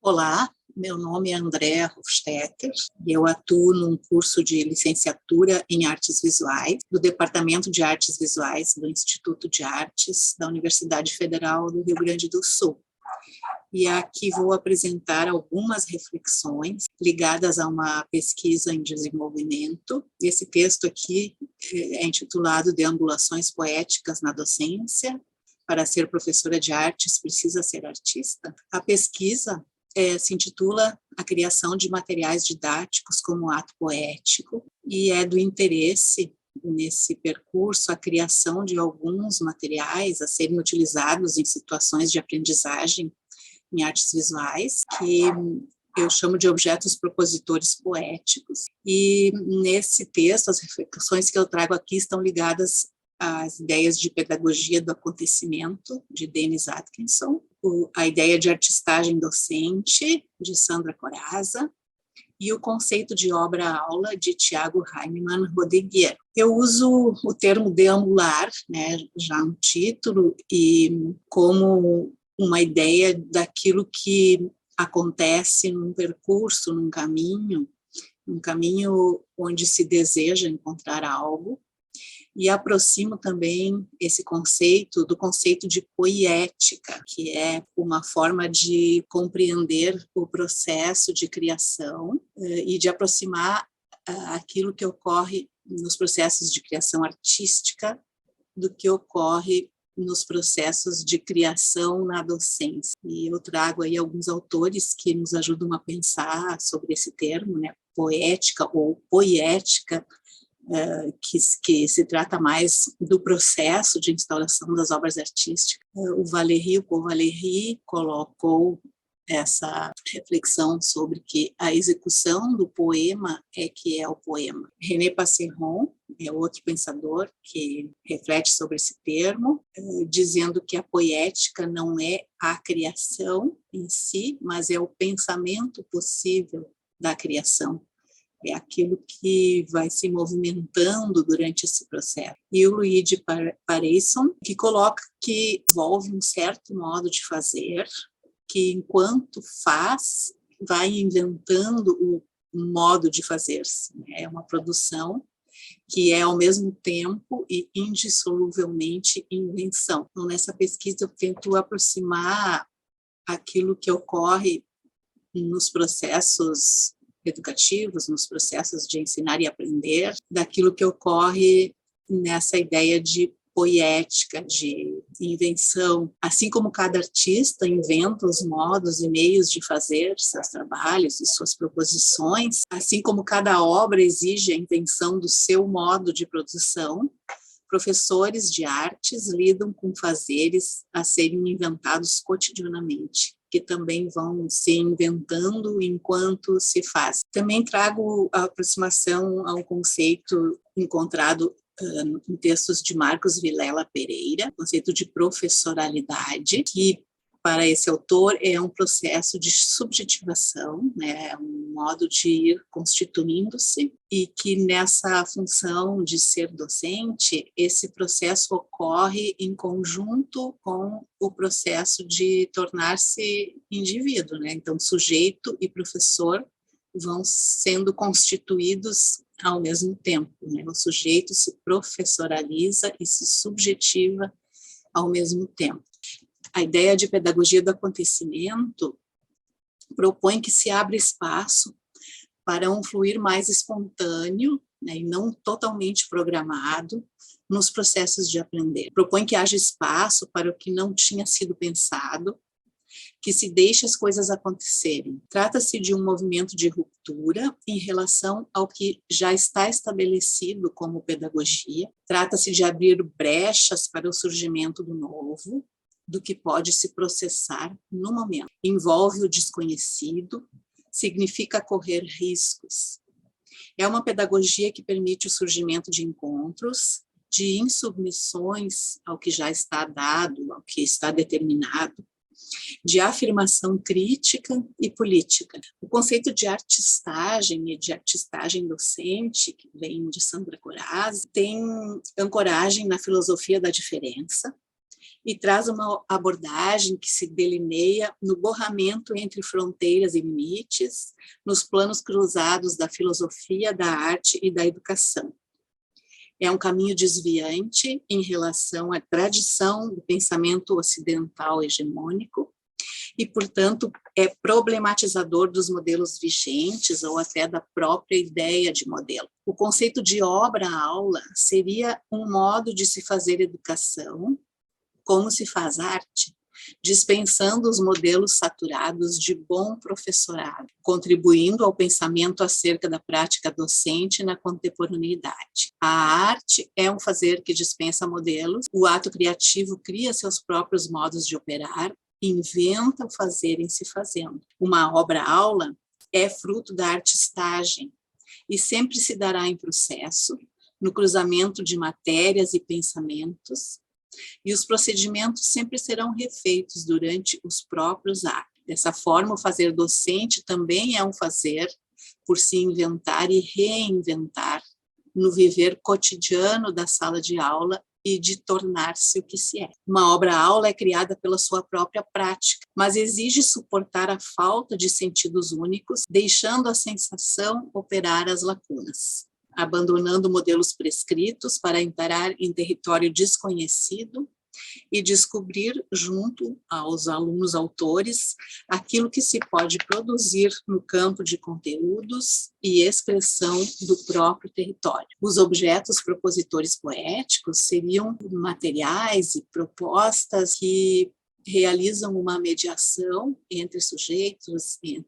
Olá, meu nome é Andréa Hofstetter e eu atuo num curso de licenciatura em Artes Visuais do Departamento de Artes Visuais do Instituto de Artes da Universidade Federal do Rio Grande do Sul. E aqui vou apresentar algumas reflexões ligadas a uma pesquisa em desenvolvimento. Esse texto aqui é intitulado Deambulações Poéticas na Docência. Para ser professora de artes, precisa ser artista? A pesquisa se intitula A Criação de Materiais Didáticos como Ato Poético, e é do interesse nesse percurso a criação de alguns materiais a serem utilizados em situações de aprendizagem em artes visuais, que eu chamo de objetos propositores poéticos. E nesse texto, as reflexões que eu trago aqui estão ligadas às ideias de pedagogia do acontecimento, de Denis Atkinson, a ideia de artistagem docente, de Sandra Corazza, e o conceito de obra-aula, de Thiago Heinemann Rodeguier. Eu uso o termo deambular, já no título, e como uma ideia daquilo que acontece num percurso, num caminho onde se deseja encontrar algo, e aproximo também esse conceito do conceito de poiética, que é uma forma de compreender o processo de criação e de aproximar aquilo que ocorre nos processos de criação artística do que ocorre nos processos de criação na docência. E eu trago aí alguns autores que nos ajudam a pensar sobre esse termo, poética ou poiética, que se trata mais do processo de instauração das obras artísticas. O Paul Valéry colocou essa reflexão sobre que a execução do poema é que é o poema. René Passeron é outro pensador que reflete sobre esse termo, dizendo que a poética não é a criação em si, mas é o pensamento possível da criação. É aquilo que vai se movimentando durante esse processo. E o Luigi Pareison, que coloca que envolve um certo modo de fazer, que enquanto faz, vai inventando o modo de fazer-se. É uma produção que é ao mesmo tempo e indissoluvelmente invenção. Então, nessa pesquisa eu tento aproximar aquilo que ocorre nos processos educativos, nos processos de ensinar e aprender, daquilo que ocorre nessa ideia de poética, de invenção. Assim como cada artista inventa os modos e meios de fazer seus trabalhos e suas proposições, assim como cada obra exige a invenção do seu modo de produção, professores de artes lidam com fazeres a serem inventados cotidianamente, que também vão se inventando enquanto se faz. Também trago a aproximação ao conceito encontrado em textos de Marcos Vilela Pereira, conceito de professoralidade, que para esse autor é um processo de subjetivação, é um modo de ir constituindo-se, e que nessa função de ser docente, esse processo ocorre em conjunto com o processo de tornar-se indivíduo, Então, sujeito e professor vão sendo constituídos ao mesmo tempo, O sujeito se professoraliza e se subjetiva ao mesmo tempo. A ideia de pedagogia do acontecimento propõe que se abra espaço para um fluir mais espontâneo, e não totalmente programado nos processos de aprender. Propõe que haja espaço para o que não tinha sido pensado, que se deixe as coisas acontecerem. Trata-se de um movimento de ruptura em relação ao que já está estabelecido como pedagogia. Trata-se de abrir brechas para o surgimento do novo, do que pode se processar no momento. Envolve o desconhecido, significa correr riscos. É uma pedagogia que permite o surgimento de encontros, de insubmissões ao que já está dado, ao que está determinado, de afirmação crítica e política. O conceito de artistagem e de artistagem docente, que vem de Sandra Corazza, tem ancoragem na filosofia da diferença e traz uma abordagem que se delineia no borramento entre fronteiras e limites, nos planos cruzados da filosofia, da arte e da educação. É um caminho desviante em relação à tradição do pensamento ocidental hegemônico e, portanto, é problematizador dos modelos vigentes ou até da própria ideia de modelo. O conceito de obra-aula seria um modo de se fazer educação, como se faz arte, dispensando os modelos saturados de bom professorado, contribuindo ao pensamento acerca da prática docente na contemporaneidade. A arte é um fazer que dispensa modelos, o ato criativo cria seus próprios modos de operar, inventa o fazer em se fazendo. Uma obra-aula é fruto da artistagem e sempre se dará em processo, no cruzamento de matérias e pensamentos, e os procedimentos sempre serão refeitos durante os próprios atos. Dessa forma, o fazer docente também é um fazer por se inventar e reinventar no viver cotidiano da sala de aula e de tornar-se o que se é. Uma obra-aula é criada pela sua própria prática, mas exige suportar a falta de sentidos únicos, deixando a sensação operar as lacunas, abandonando modelos prescritos para entrar em território desconhecido e descobrir, junto aos alunos autores, aquilo que se pode produzir no campo de conteúdos e expressão do próprio território. Os objetos propositores poéticos seriam materiais e propostas que realizam uma mediação entre sujeitos e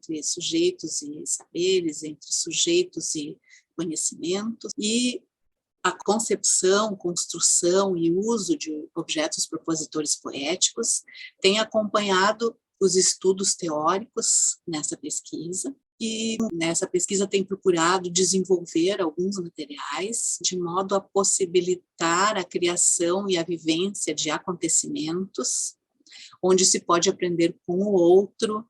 saberes, entre sujeitos e conhecimentos, e a concepção, construção e uso de objetos propositores poéticos tem acompanhado os estudos teóricos nessa pesquisa, e nessa pesquisa tem procurado desenvolver alguns materiais de modo a possibilitar a criação e a vivência de acontecimentos, onde se pode aprender com o outro,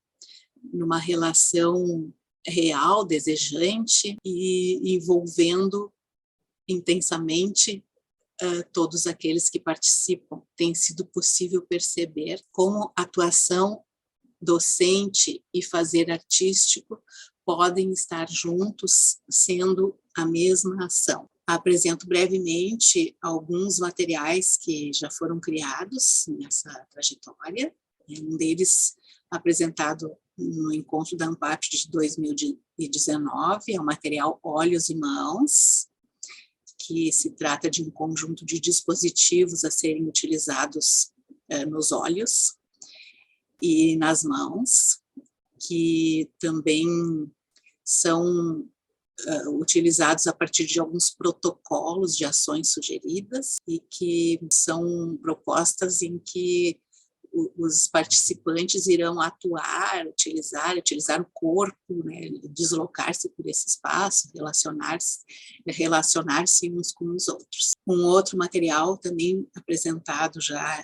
numa relação real, desejante, e envolvendo intensamente todos aqueles que participam. Tem sido possível perceber como atuação docente e fazer artístico podem estar juntos, sendo a mesma ação. Apresento brevemente alguns materiais que já foram criados nessa trajetória. Um deles apresentado no encontro da ANPAP de 2019, é o material Olhos e Mãos, que se trata de um conjunto de dispositivos a serem utilizados nos olhos e nas mãos, que também são utilizados a partir de alguns protocolos de ações sugeridas e que são propostas em que os participantes irão atuar, utilizar o corpo, né, deslocar-se por esse espaço, relacionar-se uns com os outros. Um outro material também apresentado já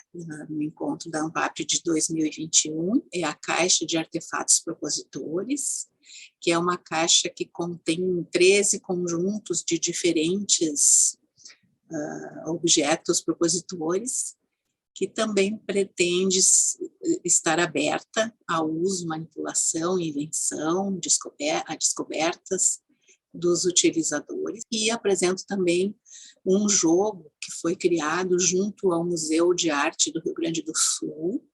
no encontro da ANPAP de 2021 é a Caixa de Artefatos Propositores, que é uma caixa que contém 13 conjuntos de diferentes objetos propositores, que também pretende estar aberta ao uso, manipulação, invenção, a descobertas dos utilizadores. E apresento também um jogo que foi criado junto ao Museu de Arte do Rio Grande do Sul,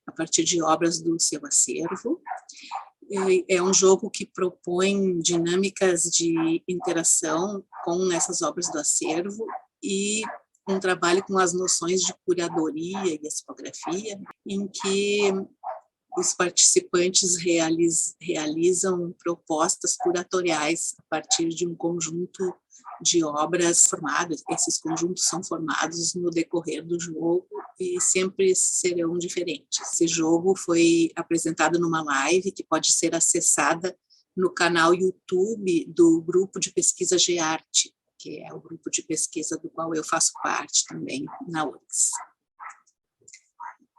a partir de obras do seu acervo. É um jogo que propõe dinâmicas de interação com essas obras do acervo e um trabalho com as noções de curadoria e expografia, em que os participantes realizam propostas curatoriais a partir de um conjunto de obras formadas. Esses conjuntos são formados no decorrer do jogo e sempre serão diferentes. Esse jogo foi apresentado numa live que pode ser acessada no canal YouTube do Grupo de Pesquisa Gearte, que é o grupo de pesquisa do qual eu faço parte também na URGS.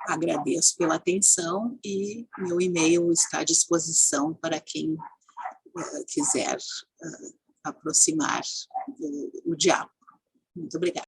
Agradeço pela atenção e meu e-mail está à disposição para quem quiser aproximar o diálogo. Muito obrigada.